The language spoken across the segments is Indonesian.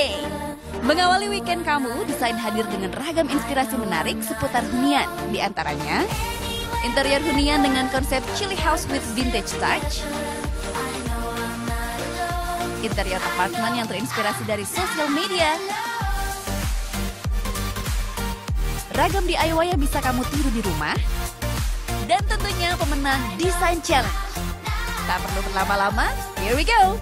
Day. Mengawali weekend kamu, desain hadir dengan ragam inspirasi menarik seputar hunian. Di antaranya, interior hunian dengan konsep chilly house with vintage touch, interior apartemen yang terinspirasi dari sosial media, ragam DIY yang bisa kamu tiru di rumah, dan tentunya pemenang Design Challenge. Tak perlu berlama-lama, here we go!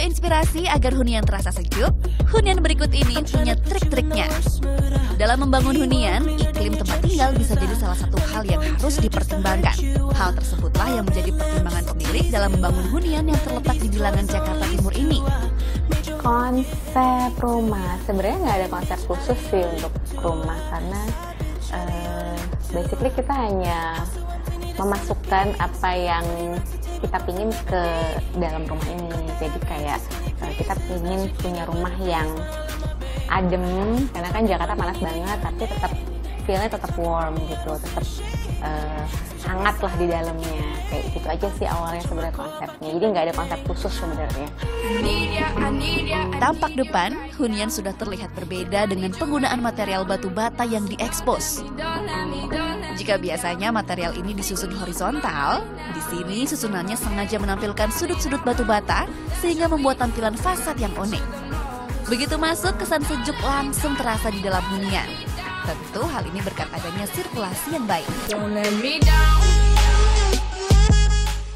Inspirasi agar hunian terasa sejuk, hunian berikut ini punya trik-triknya. Dalam membangun hunian, iklim tempat tinggal bisa jadi salah satu hal yang harus dipertimbangkan. Hal tersebutlah yang menjadi pertimbangan pemilik dalam membangun hunian yang terletak di bilangan Jakarta Timur ini. Konsep rumah, sebenarnya nggak ada konsep khusus sih untuk rumah, karena basically kita hanya memasukkan apa yang kita pingin ke dalam rumah ini. Jadi kayak kita pingin punya rumah yang adem, karena kan Jakarta panas banget, tapi tetap feel-nya tetap warm gitu, tetap hangat lah di dalamnya. Kayak gitu aja sih awalnya sebenarnya konsepnya. Jadi nggak ada konsep khusus sebenarnya. Tampak depan, hunian sudah terlihat berbeda dengan penggunaan material batu bata yang diekspos. Jika biasanya material ini disusun horizontal, di sini susunannya sengaja menampilkan sudut-sudut batu bata sehingga membuat tampilan fasad yang unik. Begitu masuk, kesan sejuk langsung terasa di dalam hunian. Tentu hal ini berkat adanya sirkulasi yang baik.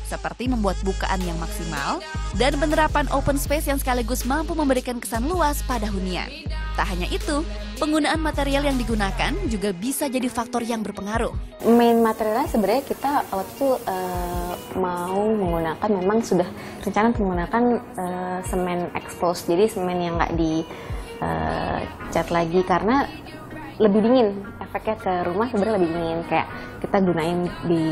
Seperti membuat bukaan yang maksimal dan penerapan open space yang sekaligus mampu memberikan kesan luas pada hunian. Tak hanya itu, penggunaan material yang digunakan juga bisa jadi faktor yang berpengaruh. Main materialnya sebenarnya kita waktu mau menggunakan, memang sudah rencana menggunakan semen expose, jadi semen yang nggak dicat lagi karena lebih dingin, efeknya ke rumah sebenarnya lebih dingin. Kayak kita gunain di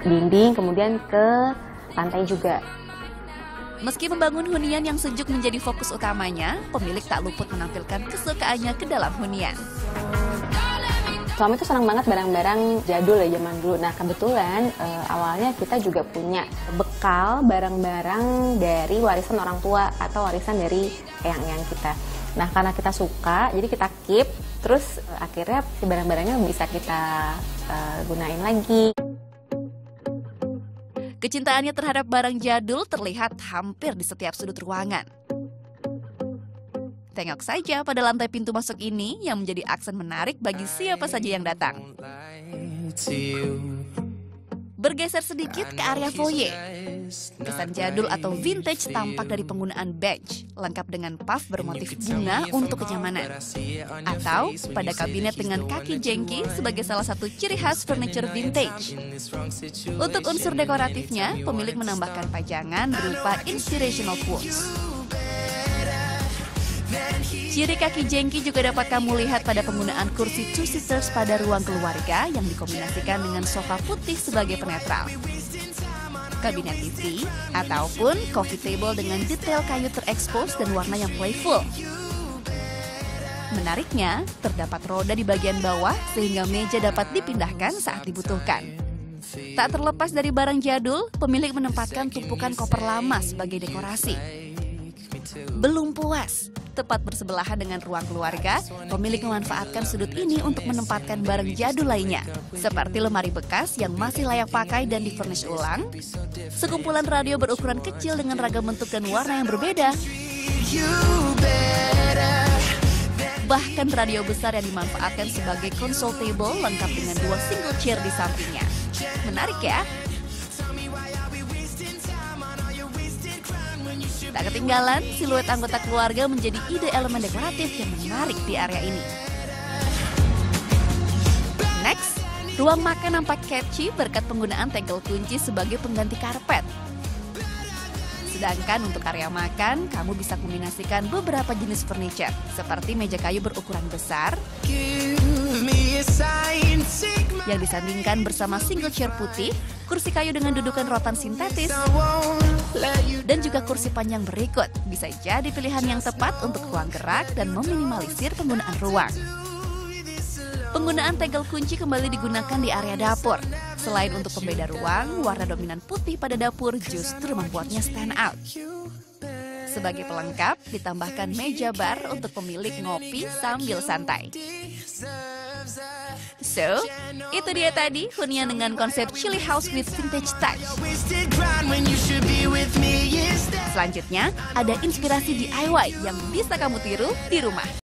dinding, kemudian ke lantai juga. Meski membangun hunian yang sejuk menjadi fokus utamanya, pemilik tak luput menampilkan kesukaannya ke dalam hunian. Suami itu senang banget barang-barang jadul ya, zaman dulu. Nah kebetulan awalnya kita juga punya bekal barang-barang dari warisan orang tua atau warisan dari eyang-eyang kita. Nah karena kita suka, jadi kita keep, terus akhirnya si barang-barangnya bisa kita gunain lagi. Kecintaannya terhadap barang jadul terlihat hampir di setiap sudut ruangan. Tengok saja pada lantai pintu masuk ini yang menjadi aksen menarik bagi siapa saja yang datang. Bergeser sedikit ke area foyer. Kesan jadul atau vintage tampak dari penggunaan bench, lengkap dengan puff bermotif bunga untuk kenyamanan. Atau pada kabinet dengan kaki jengki sebagai salah satu ciri khas furniture vintage. Untuk unsur dekoratifnya, pemilik menambahkan pajangan berupa inspirational quotes. Ciri kaki jengki juga dapat kamu lihat pada penggunaan kursi two-seaters pada ruang keluarga yang dikombinasikan dengan sofa putih sebagai penetral. Kabinet TV, ataupun coffee table dengan detail kayu terekspos dan warna yang playful. Menariknya, terdapat roda di bagian bawah sehingga meja dapat dipindahkan saat dibutuhkan. Tak terlepas dari barang jadul, pemilik menempatkan tumpukan koper lama sebagai dekorasi. Belum puas, tepat bersebelahan dengan ruang keluarga, pemilik memanfaatkan sudut ini untuk menempatkan barang jadul lainnya, seperti lemari bekas yang masih layak pakai dan di-furnish ulang, sekumpulan radio berukuran kecil dengan ragam bentuk dan warna yang berbeda, bahkan radio besar yang dimanfaatkan sebagai console table lengkap dengan 2 single chair di sampingnya. Menarik ya? Tak ketinggalan, siluet anggota keluarga menjadi ide elemen dekoratif yang menarik di area ini. Next, ruang makan nampak catchy berkat penggunaan tegel kunci sebagai pengganti karpet. Sedangkan untuk area makan, kamu bisa kombinasikan beberapa jenis furniture, seperti meja kayu berukuran besar, yang disandingkan bersama single chair putih, kursi kayu dengan dudukan rotan sintetis, dan juga kursi panjang berikut. Bisa jadi pilihan yang tepat untuk ruang gerak dan meminimalisir penggunaan ruang. Penggunaan tegel kunci kembali digunakan di area dapur. Selain untuk pembeda ruang, warna dominan putih pada dapur justru membuatnya stand out. Sebagai pelengkap, ditambahkan meja bar untuk pemilik ngopi sambil santai. So, itu dia tadi hunian dengan konsep chilly house with vintage touch. Selanjutnya, ada inspirasi DIY yang bisa kamu tiru di rumah.